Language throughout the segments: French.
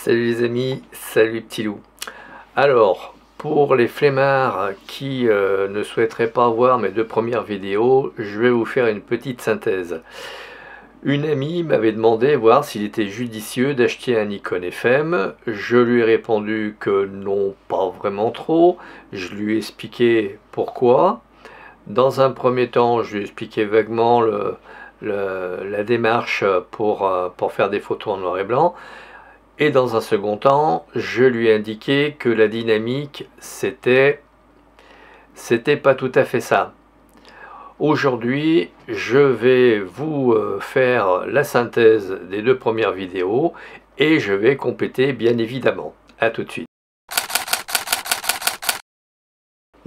Salut les amis, salut petit loup. Alors, pour les flemmards qui ne souhaiteraient pas voir mes deux premières vidéos, je vais vous faire une petite synthèse. Une amie m'avait demandé voir s'il était judicieux d'acheter un Nikon FM. Je lui ai répondu que non, pas vraiment trop. Je lui ai expliqué pourquoi. Dans un premier temps, je lui ai expliqué vaguement la démarche pour faire des photos en noir et blanc. Et dans un second temps, je lui ai indiqué que la dynamique, c'était pas tout à fait ça. Aujourd'hui, je vais vous faire la synthèse des deux premières vidéos et je vais compléter bien évidemment. A tout de suite.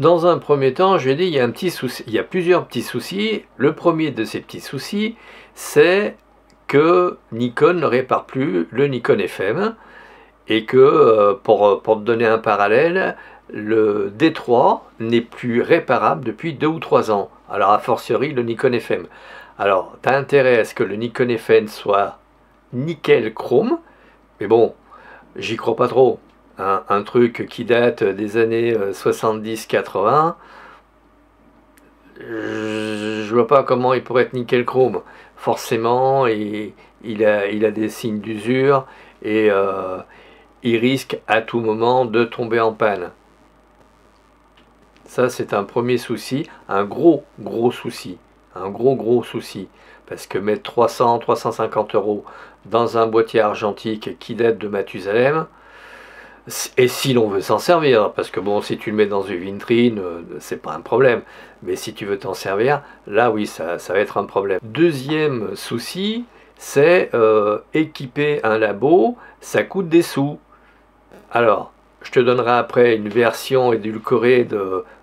Dans un premier temps, je lui ai dit, il y a un petit souci, il y a plusieurs petits soucis. Le premier de ces petits soucis, c'est que Nikon ne répare plus le Nikon FM et que, pour te donner un parallèle, le D3 n'est plus réparable depuis 2 ou 3 ans. Alors a fortiori le Nikon FM. Alors tu as intérêt à ce que le Nikon FM soit nickel chrome, mais bon, j'y crois pas trop. Un truc qui date des années 70-80, je vois pas comment il pourrait être nickel chrome. Forcément, il a des signes d'usure et il risque à tout moment de tomber en panne. Ça, c'est un premier souci, un gros souci, un gros souci. Parce que mettre 300-350 € dans un boîtier argentique qui date de Mathusalem, et si l'on veut s'en servir, parce que bon, si tu le mets dans une vitrine, c'est pas un problème, mais si tu veux t'en servir, là oui, ça va être un problème. Deuxième souci, c'est équiper un labo, ça coûte des sous. Alors, je te donnerai après une version édulcorée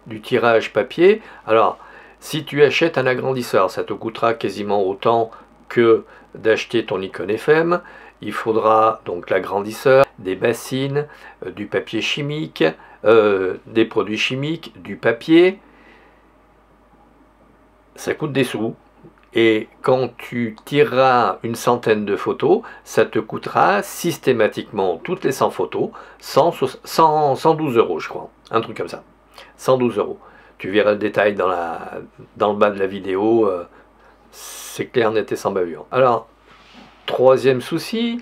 du tirage papier. Alors, si tu achètes un agrandisseur, ça te coûtera quasiment autant que d'acheter ton Nikon FM. Il faudra donc l'agrandisseur, des bassines, du papier chimique, des produits chimiques, du papier. Ça coûte des sous. Et quand tu tireras une centaine de photos, ça te coûtera systématiquement, toutes les 100 photos, 112 € je crois. Un truc comme ça. 112 €. Tu verras le détail dans le bas de la vidéo. C'est clair, net et sans bavure. Alors, troisième souci,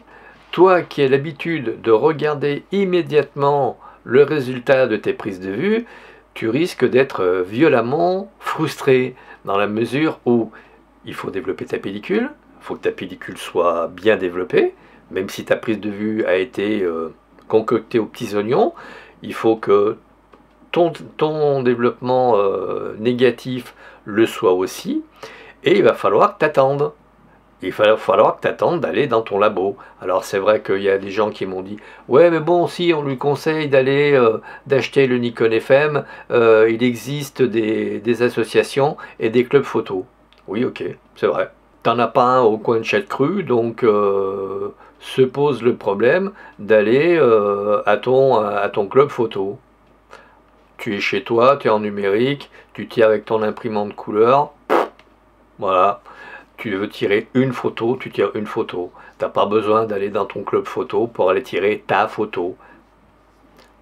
toi qui as l'habitude de regarder immédiatement le résultat de tes prises de vue, tu risques d'être violemment frustré dans la mesure où il faut développer ta pellicule, il faut que ta pellicule soit bien développée, même si ta prise de vue a été concoctée aux petits oignons, il faut que ton développement négatif le soit aussi, et il va falloir que tu attendes. Il va falloir que tu attendes d'aller dans ton labo. Alors c'est vrai qu'il y a des gens qui m'ont dit « Ouais mais bon, si on lui conseille d'acheter le Nikon FM, il existe des associations et des clubs photo. » Oui, ok, c'est vrai. T'en as pas un au coin de Châteaucru, donc se pose le problème d'aller à ton club photo. Tu es chez toi, tu es en numérique, tu tires avec ton imprimante couleur, voilà. Tu veux tirer une photo, tu tires une photo. T'as pas besoin d'aller dans ton club photo pour aller tirer ta photo.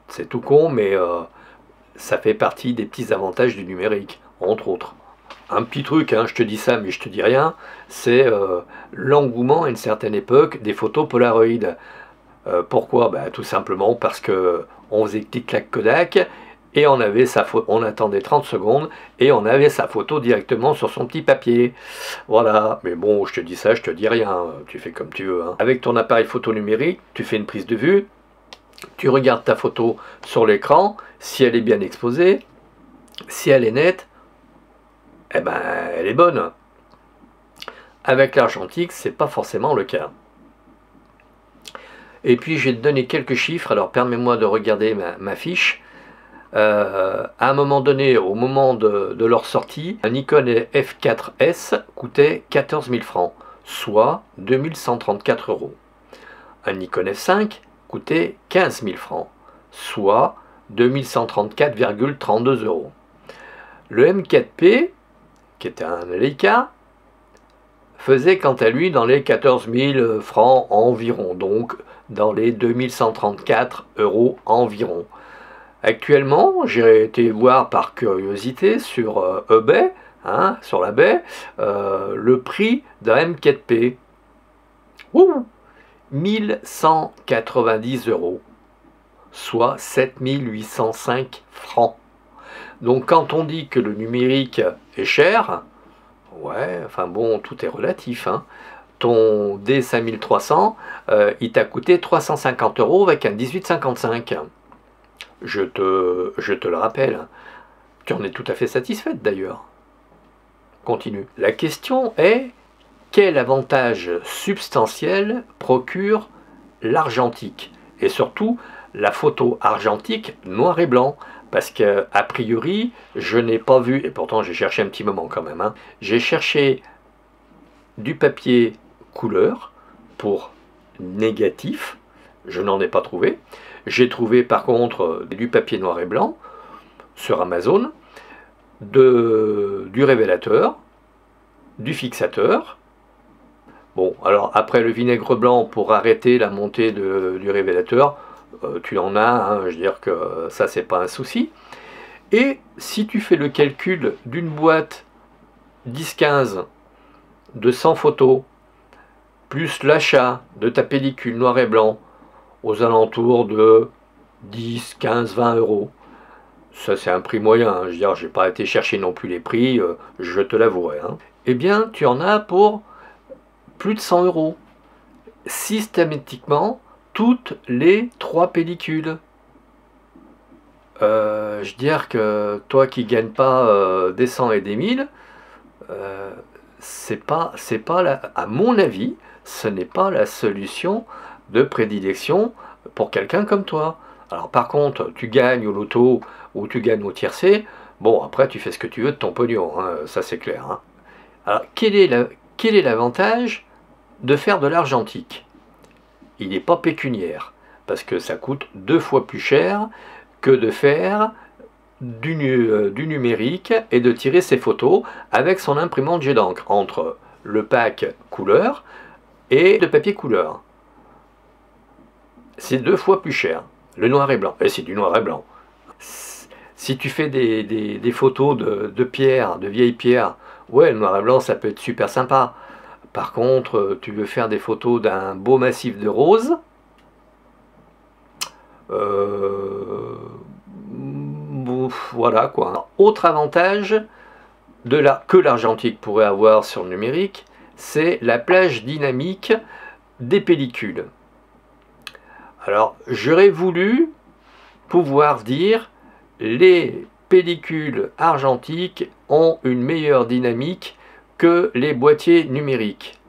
C'est tout con, mais ça fait partie des petits avantages du numérique, entre autres. Un petit truc, hein, je te dis ça, mais je te dis rien, c'est l'engouement à une certaine époque des photos Polaroid. Pourquoi? Tout simplement parce que on faisait clic-clac Kodak, et on attendait 30 secondes, et on avait sa photo directement sur son petit papier. Voilà, mais bon, je te dis ça, je te dis rien, tu fais comme tu veux. Hein. Avec ton appareil photo numérique, tu fais une prise de vue, tu regardes ta photo sur l'écran, si elle est bien exposée, si elle est nette, eh ben, elle est bonne. Avec l'argentique, c'est pas forcément le cas. Et puis, je vais te donner quelques chiffres, alors permets-moi de regarder ma fiche. À un moment donné, au moment de leur sortie, un Nikon F4S coûtait 14 000 francs, soit 2134 €. Un Nikon F5 coûtait 15 000 francs, soit 2134,32 €. Le M4P, qui était un Leica, faisait quant à lui dans les 14 000 francs environ, donc dans les 2134 € environ. Actuellement, j'ai été voir par curiosité sur eBay, sur la baie, le prix d'un M4P. Ouh, 1190 €, soit 7805 francs. Donc quand on dit que le numérique est cher, ouais, enfin bon, tout est relatif, hein. Ton D5300, il t'a coûté 350 € avec un 1855. Je te le rappelle. Tu en es tout à fait satisfaite d'ailleurs. Continue. La question est, quel avantage substantiel procure l'argentique? Et surtout, la photo argentique noir et blanc. Parce que, a priori, je n'ai pas vu, et pourtant j'ai cherché un petit moment quand même, hein, j'ai cherché du papier couleur pour négatif, je n'en ai pas trouvé. J'ai trouvé par contre du papier noir et blanc sur Amazon, du révélateur, du fixateur. Bon, alors après le vinaigre blanc pour arrêter la montée du révélateur, tu en as, hein, je veux dire que ça c'est pas un souci. Et si tu fais le calcul d'une boîte 10-15 de 100 photos, plus l'achat de ta pellicule noir et blanc aux alentours de 10, 15, 20 €, ça c'est un prix moyen, hein, je veux dire, je n'ai pas été chercher non plus les prix, je te l'avouerai, hein. Eh bien, tu en as pour plus de 100 €, systématiquement, toutes les 3 pellicules. Je veux dire que toi qui ne gagnes pas des 100 et des 1000, c'est pas à mon avis, ce n'est pas la solution de prédilection pour quelqu'un comme toi. Alors par contre, tu gagnes au loto ou tu gagnes au tiercé, bon après tu fais ce que tu veux de ton pognon, hein, ça c'est clair, hein. Alors quel est l'avantage de faire de l'argentique? Il n'est pas pécuniaire, parce que ça coûte 2 fois plus cher que de faire du numérique et de tirer ses photos avec son imprimante jet d'encre, entre le pack couleur et le papier couleur. C'est 2 fois plus cher, le noir et blanc, et c'est du noir et blanc. Si tu fais des photos de pierres, de vieilles pierres, ouais, le noir et blanc ça peut être super sympa. Par contre, tu veux faire des photos d'un beau massif de roses, voilà quoi. Alors, autre avantage que l'argentique pourrait avoir sur le numérique, c'est la plage dynamique des pellicules. Alors, j'aurais voulu pouvoir dire les pellicules argentiques ont une meilleure dynamique que les boîtiers numériques.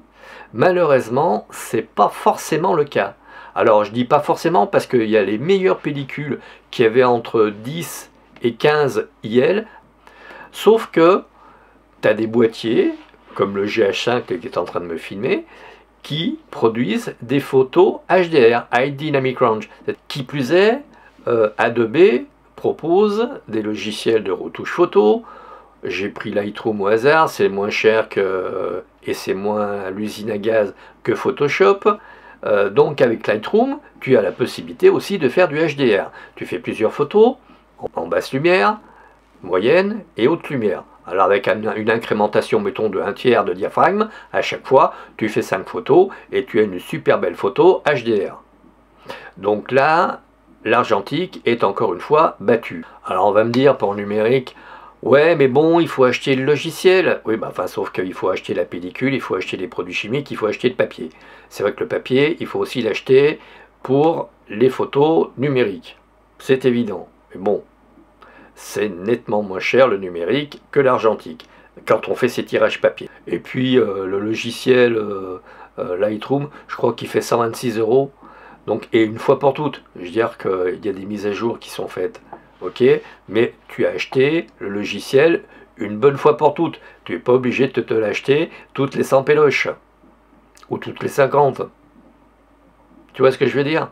Malheureusement, c'est pas forcément le cas. Alors, je dis pas forcément parce qu'il y a les meilleures pellicules qui avaient entre 10 et 15 IL, sauf que tu as des boîtiers, comme le GH5 qui est en train de me filmer, qui produisent des photos HDR, High Dynamic Range. Qui plus est, Adobe propose des logiciels de retouche photo. J'ai pris Lightroom au hasard, c'est moins cher et c'est moins l'usine à gaz que Photoshop. Donc avec Lightroom, tu as la possibilité aussi de faire du HDR. Tu fais plusieurs photos en basse lumière, moyenne et haute lumière. Alors avec une incrémentation, mettons, de 1/3 de diaphragme, à chaque fois, tu fais 5 photos et tu as une super belle photo HDR. Donc là, l'argentique est encore une fois battu. Alors on va me dire pour le numérique, ouais mais bon, il faut acheter le logiciel. Oui, bah, enfin, sauf qu'il faut acheter la pellicule, il faut acheter les produits chimiques, il faut acheter le papier. C'est vrai que le papier, il faut aussi l'acheter pour les photos numériques. C'est évident. Mais bon, c'est nettement moins cher le numérique que l'argentique, quand on fait ses tirages papier. Et puis le logiciel Lightroom, je crois qu'il fait 126 €. Donc, et une fois pour toutes, je veux dire qu'il y a des mises à jour qui sont faites, ok, mais tu as acheté le logiciel une bonne fois pour toutes. Tu n'es pas obligé de te l'acheter toutes les 100 péloches, ou toutes les 50. Tu vois ce que je veux dire?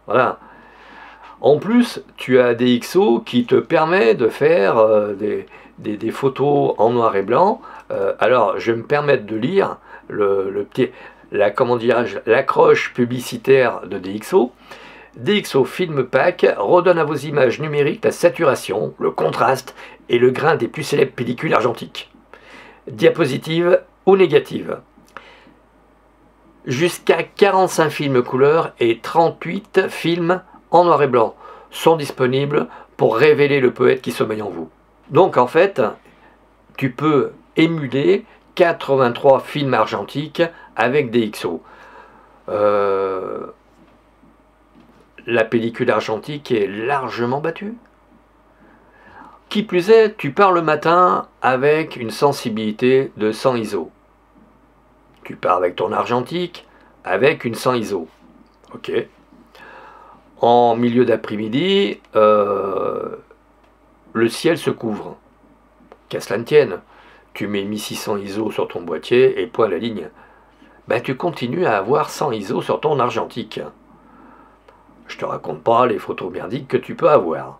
Voilà. En plus, tu as des XO qui te permettent de faire des photos en noir et blanc. Alors, je vais me permettre de lire le petit... comment dirais-je, l'accroche publicitaire de DxO. DxO Film Pack redonne à vos images numériques la saturation, le contraste et le grain des plus célèbres pellicules argentiques. Diapositive ou négative. Jusqu'à 45 films couleur et 38 films en noir et blanc sont disponibles pour révéler le poète qui sommeille en vous. Donc en fait, tu peux émuler 83 films argentiques avec DxO. La pellicule argentique est largement battue. Qui plus est, tu pars le matin avec une sensibilité de 100 ISO. Tu pars avec ton argentique avec une 100 ISO. Ok. En milieu d'après-midi, le ciel se couvre. Qu'à cela ne tienne, tu mets 1600 ISO sur ton boîtier et point à la ligne. Ben, tu continues à avoir 100 ISO sur ton argentique. Je te raconte pas les photos merdiques que tu peux avoir.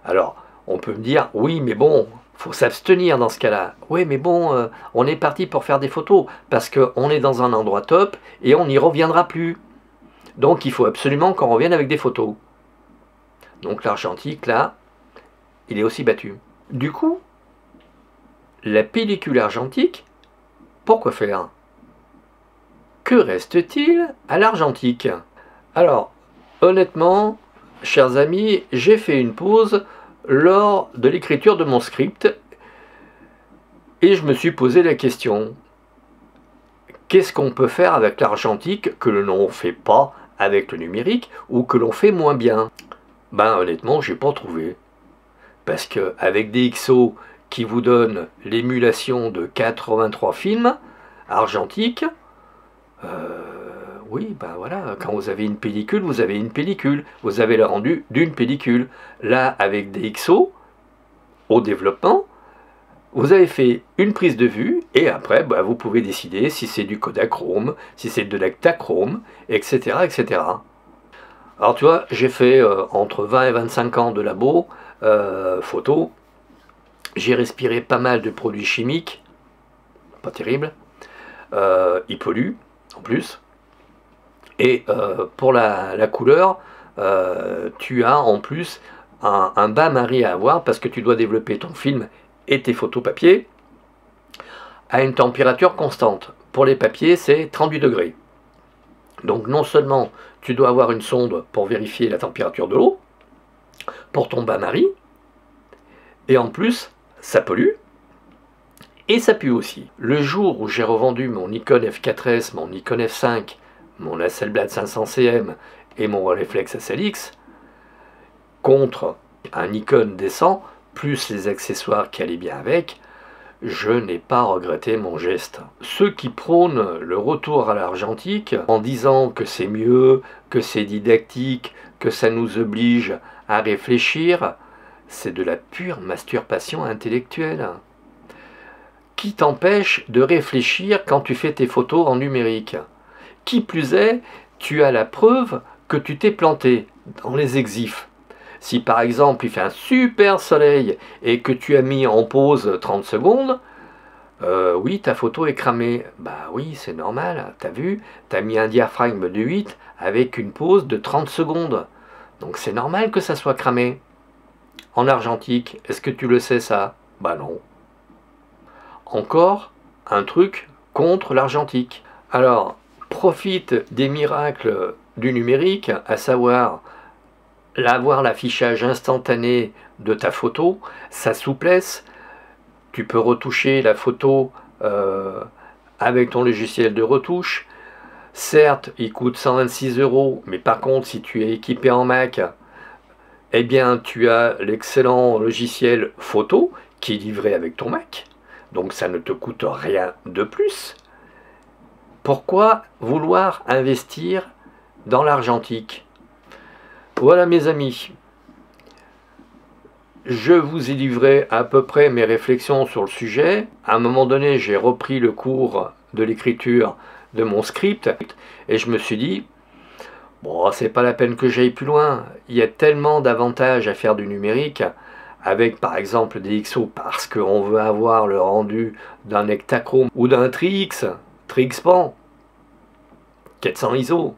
Alors, on peut me dire, oui, mais bon, faut s'abstenir dans ce cas-là. Oui, mais bon, on est parti pour faire des photos, parce qu'on est dans un endroit top, et on n'y reviendra plus. Donc, il faut absolument qu'on revienne avec des photos. Donc, l'argentique, là, il est aussi battu. Du coup, la pellicule argentique, pourquoi faire? Que reste-t-il à l'argentique? Alors, honnêtement, chers amis, j'ai fait une pause lors de l'écriture de mon script et je me suis posé la question, qu'est-ce qu'on peut faire avec l'argentique que l'on ne fait pas avec le numérique ou que l'on fait moins bien? Ben honnêtement, j'ai pas trouvé. Parce que avec DxO qui vous donne l'émulation de 83 films argentiques, oui, ben voilà, quand vous avez une pellicule, vous avez une pellicule. Vous avez le rendu d'une pellicule. Là, avec DxO, au développement, vous avez fait une prise de vue, et après, ben, vous pouvez décider si c'est du Kodachrome, si c'est de l'Ektachrome, etc., etc. Alors tu vois, j'ai fait entre 20 et 25 ans de labo, photo. J'ai respiré pas mal de produits chimiques, pas terrible. Ils polluent, en plus. Et pour la couleur, tu as en plus un bain-marie à avoir parce que tu dois développer ton film et tes photos papier à une température constante. Pour les papiers, c'est 38 degrés. Donc non seulement tu dois avoir une sonde pour vérifier la température de l'eau, pour ton bain-marie, et en plus, ça pollue, et ça pue aussi. Le jour où j'ai revendu mon Nikon F4S, mon Nikon F5, mon Hasselblad 500 cm et mon Rolleiflex SLX contre un Nikon décent, plus les accessoires qui allaient bien avec, je n'ai pas regretté mon geste. Ceux qui prônent le retour à l'argentique en disant que c'est mieux, que c'est didactique, que ça nous oblige à réfléchir, c'est de la pure masturbation intellectuelle. Qui t'empêche de réfléchir quand tu fais tes photos en numérique? Qui plus est, tu as la preuve que tu t'es planté dans les exifs. Si par exemple il fait un super soleil et que tu as mis en pause 30 secondes, oui, ta photo est cramée. Bah oui, c'est normal, t'as vu, t'as mis un diaphragme de 8 avec une pause de 30 secondes. Donc c'est normal que ça soit cramé. En argentique, est-ce que tu le sais ça? Bah non. Encore un truc contre l'argentique. Alors, profite des miracles du numérique, à savoir l'affichage instantané de ta photo, sa souplesse. Tu peux retoucher la photo avec ton logiciel de retouche. Certes, il coûte 126 €, mais par contre, si tu es équipé en Mac, eh bien, tu as l'excellent logiciel photo qui est livré avec ton Mac. Donc, ça ne te coûte rien de plus. Pourquoi vouloir investir dans l'argentique? Voilà mes amis, je vous ai livré à peu près mes réflexions sur le sujet. À un moment donné, j'ai repris le cours de l'écriture de mon script et je me suis dit, bon, c'est pas la peine que j'aille plus loin. Il y a tellement d'avantages à faire du numérique avec par exemple des DxO parce qu'on veut avoir le rendu d'un Ektachrome ou d'un Tri-X, Tri-X-Pan. 400 ISO.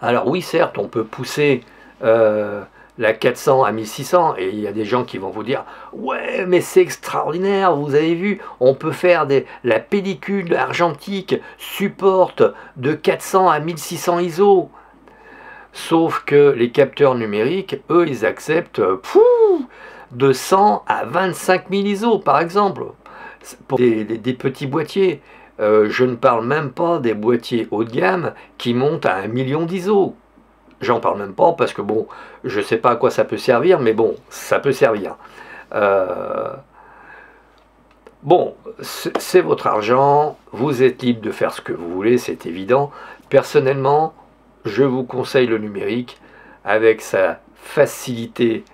Alors oui, certes, on peut pousser la 400 à 1600, et il y a des gens qui vont vous dire « Ouais, mais c'est extraordinaire, vous avez vu, on peut faire la pellicule argentique supporte de 400 à 1600 ISO ». Sauf que les capteurs numériques, eux, ils acceptent de 100 à 25 000 ISO, par exemple, pour des petits boîtiers. Je ne parle même pas des boîtiers haut de gamme qui montent à 1 million d'ISO. J'en parle même pas parce que bon, je sais pas à quoi ça peut servir, mais bon, ça peut servir. Bon, c'est votre argent, vous êtes libre de faire ce que vous voulez, c'est évident. Personnellement, je vous conseille le numérique avec sa facilité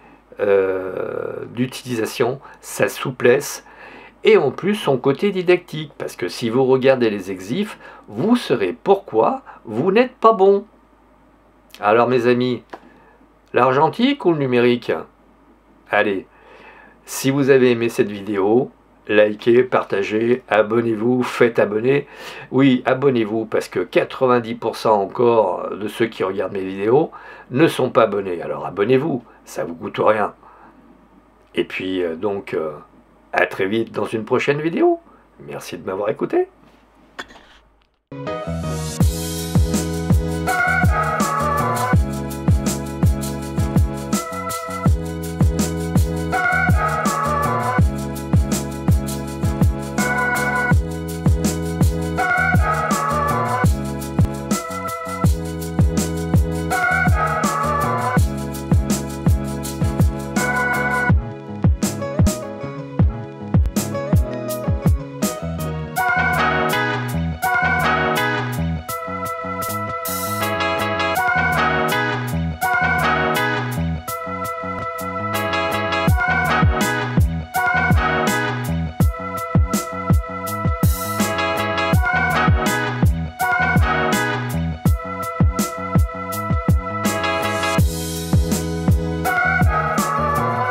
d'utilisation, sa souplesse, et en plus son côté didactique, parce que si vous regardez les exifs, vous saurez pourquoi vous n'êtes pas bon. Alors mes amis, l'argentique ou le numérique? Allez, si vous avez aimé cette vidéo, likez, partagez, abonnez-vous, faites abonner. Oui, abonnez-vous, parce que 90% encore de ceux qui regardent mes vidéos ne sont pas abonnés. Alors abonnez-vous, ça vous coûte rien. Et puis donc, à très vite dans une prochaine vidéo. Merci de m'avoir écouté.